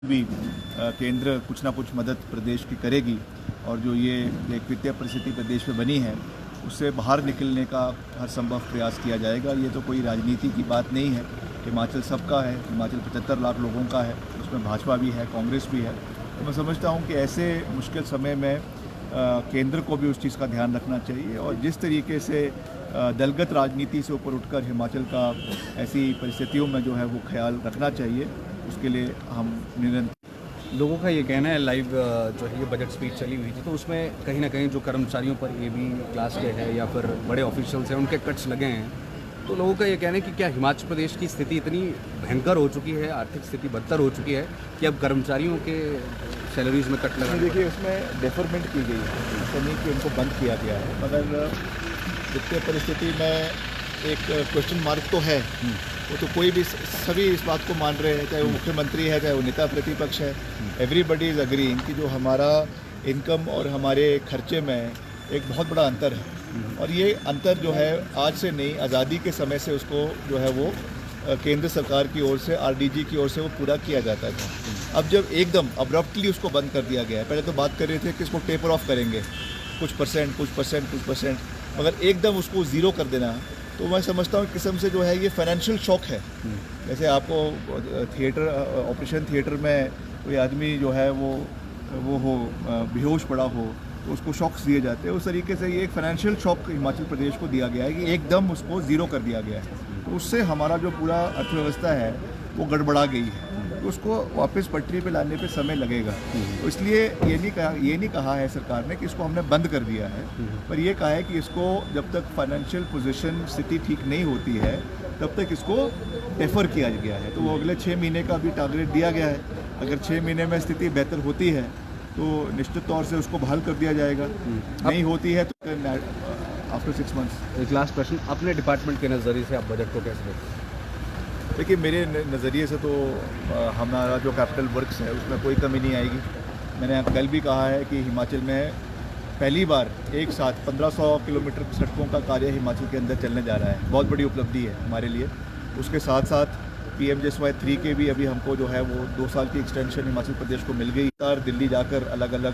भी केंद्र कुछ ना कुछ मदद प्रदेश की करेगी और जो ये एक वित्तीय परिस्थिति प्रदेश में बनी है उससे बाहर निकलने का हर संभव प्रयास किया जाएगा। ये तो कोई राजनीति की बात नहीं है। हिमाचल सबका है, हिमाचल 75 लाख लोगों का है, उसमें भाजपा भी है, कांग्रेस भी है। तो मैं समझता हूँ कि ऐसे मुश्किल समय में केंद्र को भी उस चीज़ का ध्यान रखना चाहिए और जिस तरीके से दलगत राजनीति से ऊपर उठकर हिमाचल का ऐसी परिस्थितियों में जो है वो ख्याल रखना चाहिए, उसके लिए हम निरंतर। लोगों का ये कहना है लाइव जो है ये बजट स्पीच चली हुई थी तो उसमें कहीं ना कहीं जो कर्मचारियों पर AB क्लास के हैं या फिर बड़े ऑफिशियल्स हैं उनके कट्स लगे हैं। तो लोगों का ये कहना है कि क्या हिमाचल प्रदेश की स्थिति इतनी भयंकर हो चुकी है, आर्थिक स्थिति बदतर हो चुकी है कि अब कर्मचारियों के सैलरीज में कट लगा। देखिए उसमें डेफरमेंट की गई है, ऐसा नहीं कि उनको बंद किया गया है, मगर वित्तीय परिस्थिति में एक क्वेश्चन मार्क तो है। वो तो कोई भी सभी इस बात को मान रहे हैं, चाहे वो मुख्यमंत्री है, चाहे वो नेता प्रतिपक्ष है। एवरीबडी इज़ अग्रीइंग कि जो हमारा इनकम और हमारे खर्चे में एक बहुत बड़ा अंतर है और ये अंतर जो है आज से नहीं, आज़ादी के समय से उसको जो है वो केंद्र सरकार की ओर से RDG की ओर से वो पूरा किया जाता था। अब जब एकदम अब्रप्टली उसको बंद कर दिया गया है, पहले तो बात कर रहे थे कि इसको टेपर ऑफ करेंगे कुछ परसेंट, मगर एकदम उसको ज़ीरो कर देना, तो मैं समझता हूँ किस्म से जो है ये फाइनेंशियल शॉक है। जैसे आपको थिएटर, ऑपरेशन थिएटर में कोई आदमी जो है वो हो बेहोश पड़ा हो तो उसको शॉक्स दिए जाते हैं, उस तरीके से ये एक फाइनेंशियल शॉक हिमाचल प्रदेश को दिया गया है कि एकदम उसको ज़ीरो कर दिया गया है। तो उससे हमारा जो पूरा अर्थव्यवस्था है वो गड़बड़ा गई है, तो उसको वापस पटरी पे लाने पे समय लगेगा। तो इसलिए ये नहीं कहा है सरकार ने कि इसको हमने बंद कर दिया है, पर ये कहा है कि इसको जब तक फाइनेंशियल पोजीशन स्थिति ठीक नहीं होती है तब तक इसको डेफर किया गया है। तो वो अगले 6 महीने का भी टारगेट दिया गया है। अगर 6 महीने में स्थिति बेहतर होती है तो निश्चित तौर से उसको बहाल कर दिया जाएगा, नहीं होती है तो आफ्टर 6 मंथ्स। एक लास्ट प्रश्न, अपने डिपार्टमेंट के नज़रिए से आप बजट को कैसे देखते हैं? देखिए मेरे नज़रिए से तो हमारा जो कैपिटल वर्क्स है उसमें कोई कमी नहीं आएगी। मैंने कल भी कहा है कि हिमाचल में पहली बार एक साथ 1500 किलोमीटर सड़कों का कार्य हिमाचल के अंदर चलने जा रहा है, बहुत बड़ी उपलब्धि है हमारे लिए। उसके साथ साथ PMJSY 3 के भी अभी हमको जो है वो 2 साल की एक्सटेंशन हिमाचल प्रदेश को मिल गई। दिल्ली जाकर अलग अलग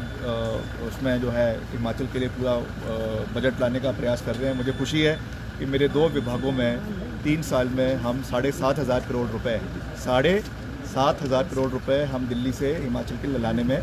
उसमें जो है हिमाचल के लिए पूरा बजट लाने का प्रयास कर रहे हैं। मुझे खुशी है कि मेरे 2 विभागों में 3 साल में हम 7,500 करोड़ रुपए 7,500 करोड़ रुपए हम दिल्ली से हिमाचल के लिए लाने में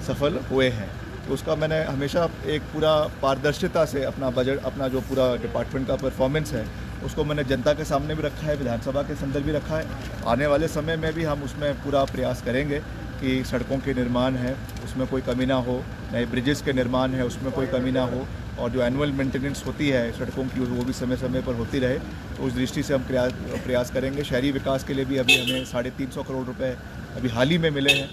सफल हुए हैं। तो उसका मैंने हमेशा एक पूरा पारदर्शिता से अपना बजट, अपना जो पूरा डिपार्टमेंट का परफॉर्मेंस है उसको मैंने जनता के सामने भी रखा है, विधानसभा के संदर्भ भी रखा है। आने वाले समय में भी हम उसमें पूरा प्रयास करेंगे कि सड़कों के निर्माण है उसमें कोई कमी ना हो, नए ब्रिजेस के निर्माण है उसमें कोई कमी ना हो, और जो एनुअल मेंटेनेंस होती है सड़कों की वो भी समय समय पर होती रहे। तो उस दृष्टि से हम प्रयास करेंगे। शहरी विकास के लिए भी अभी हमें 350 करोड़ रुपए अभी हाल ही में मिले हैं।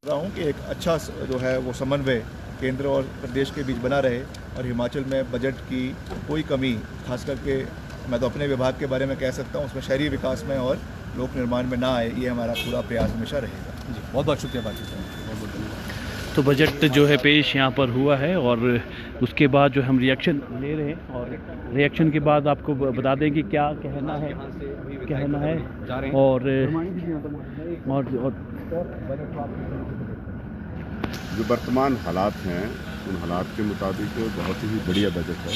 रहा हूँ कि एक अच्छा जो है वो समन्वय केंद्र और प्रदेश के बीच बना रहे और हिमाचल में बजट की कोई कमी, खास करके मैं तो अपने विभाग के बारे में कह सकता हूँ, उसमें शहरी विकास में और लोक निर्माण में ना आए, ये हमारा पूरा प्रयास हमेशा रहेगा। जी बहुत बहुत शुक्रिया बातचीत करने के लिए, बहुत बहुत धन्यवाद। तो बजट जो है पेश यहाँ पर हुआ है और उसके बाद जो हम रिएक्शन ले रहे हैं और रिएक्शन के बाद आपको बता दें कि क्या कहना है और जो वर्तमान हालात हैं उन हालात के मुताबिक बहुत ही बढ़िया बजट है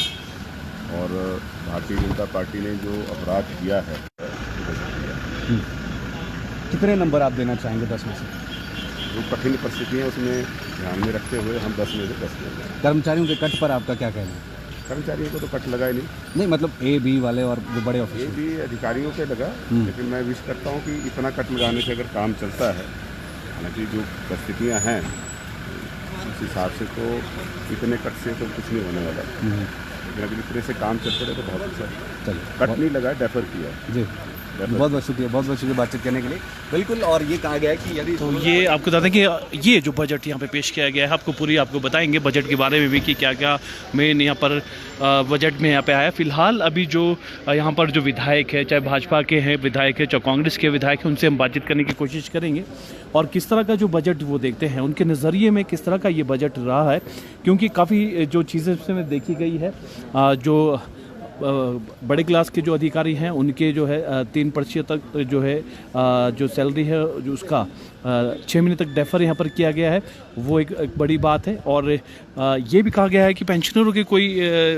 और भारतीय जनता पार्टी ने जो अपराध किया है कितने नंबर आप देना चाहेंगे 10 में से? जो कठिन परिस्थितियाँ उसमें ध्यान में रखते हुए हम 10 में से 10 देंगे। कर्मचारियों के कट पर आपका क्या कहना है? कर्मचारियों को तो कट लगा ही नहीं, मतलब AB वाले और जो बड़े ऑफिसर भी अधिकारियों पे लगा, लेकिन मैं विश करता हूँ कि इतना कट लगाने से अगर काम चलता है, हालांकि जो परिस्थितियाँ हैं उस हिसाब से तो इतने कट से तो कुछ नहीं होने वाला, लेकिन अगर इतने से काम चलते रहे तो बहुत अच्छा। चलिए, कट नहीं लगा, डेफर किया जी। बहुत बहुत शुक्रिया बातचीत करने के लिए। बिल्कुल, और ये कहा गया है कि यदि तो ये आपको बता दें कि ये जो बजट यहाँ पे पेश किया गया है आपको बताएंगे बजट के बारे में भी कि क्या क्या मेन यहाँ पर बजट में यहाँ पे आया। फिलहाल अभी जो यहाँ पर जो विधायक है, चाहे भाजपा के हैं विधायक है, चाहे कांग्रेस के विधायक हैं, उनसे हम बातचीत करने की कोशिश करेंगे और किस तरह का जो बजट वो देखते हैं, उनके नज़रिए में किस तरह का ये बजट रहा है, क्योंकि काफ़ी जो चीज़ें उसमें देखी गई है, जो बड़े क्लास के जो अधिकारी हैं उनके जो है 3% तक जो है जो सैलरी है जो उसका 6 महीने तक डेफर यहाँ पर किया गया है, वो एक बड़ी बात है। और ये भी कहा गया है कि पेंशनरों की कोई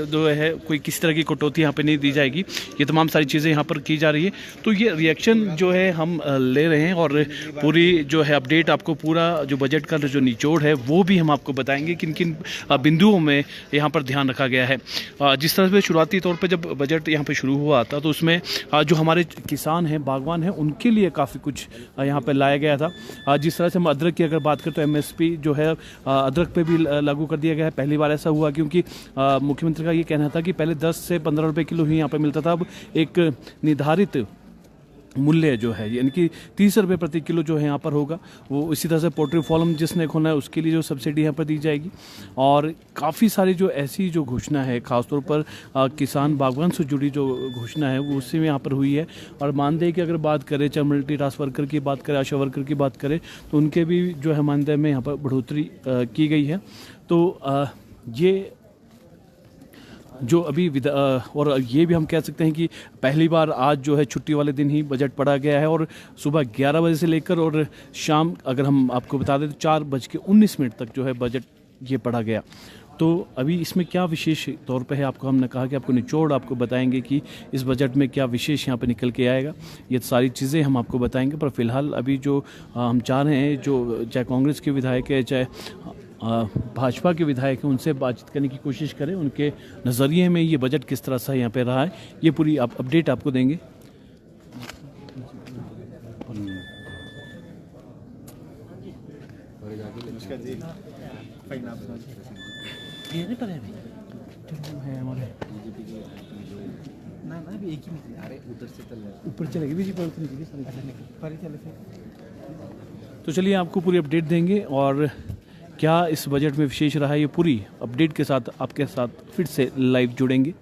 जो है कोई किसी तरह की कटौती यहाँ पे नहीं दी जाएगी। ये तमाम सारी चीज़ें यहाँ पर की जा रही है। तो ये रिएक्शन जो है हम ले रहे हैं और पूरी जो है अपडेट आपको पूरा जो बजट का जो निचोड़ है वो भी हम आपको बताएंगे किन किन बिंदुओं में यहाँ पर ध्यान रखा गया है। जिस तरह से शुरुआती तौर पे जब बजट यहाँ पे शुरू हुआ था तो उसमें जो हमारे किसान हैं, बागवान हैं, उनके लिए काफ़ी कुछ यहाँ पे लाया गया था। जिस तरह से हम अदरक की अगर बात करें तो MSP जो है अदरक पे भी लागू कर दिया गया है। पहली बार ऐसा हुआ क्योंकि मुख्यमंत्री का ये कहना था कि पहले 10 से 15 रुपये किलो ही यहाँ पे मिलता था, अब एक निर्धारित मूल्य जो है यानी कि 30 रुपये प्रति किलो जो है यहाँ पर होगा। वो इसी तरह से पोल्ट्री फार्म जिसने खोलना है उसके लिए जो सब्सिडी यहाँ पर दी जाएगी। और काफ़ी सारी जो ऐसी जो घोषणा है खासतौर पर किसान बागवान से जुड़ी जो घोषणा है वो उसी में यहाँ पर हुई है। और मानदेय की अगर बात करें, चाहे मल्टी टास्क वर्कर की बात करें, आशा वर्कर की बात करें, तो उनके भी जो है मानदेय में यहाँ पर बढ़ोतरी की गई है। तो ये जो अभी और ये भी हम कह सकते हैं कि पहली बार आज जो है छुट्टी वाले दिन ही बजट पढ़ा गया है और सुबह 11 बजे से लेकर और शाम अगर हम आपको बता दें तो 4:19 तक जो है बजट ये पढ़ा गया। तो अभी इसमें क्या विशेष तौर पे है, आपको हमने कहा कि आपको निचोड़ आपको बताएंगे कि इस बजट में क्या विशेष यहाँ पे निकल के आएगा। ये सारी चीज़ें हम आपको बताएंगे। पर फिलहाल अभी जो हम चाह रहे हैं, जो चाहे कांग्रेस के विधायक है चाहे भाजपा के विधायक हैं, उनसे बातचीत करने की कोशिश करें, उनके नज़रिए में ये बजट किस तरह से यहाँ पे रहा है, ये पूरी अपडेट आपको देंगे। ऊपर चलेगी भी जी, तो चलिए आपको पूरी अपडेट देंगे और क्या इस बजट में विशेष रहा है, ये पूरी अपडेट के साथ आपके साथ फिर से लाइव जुड़ेंगे।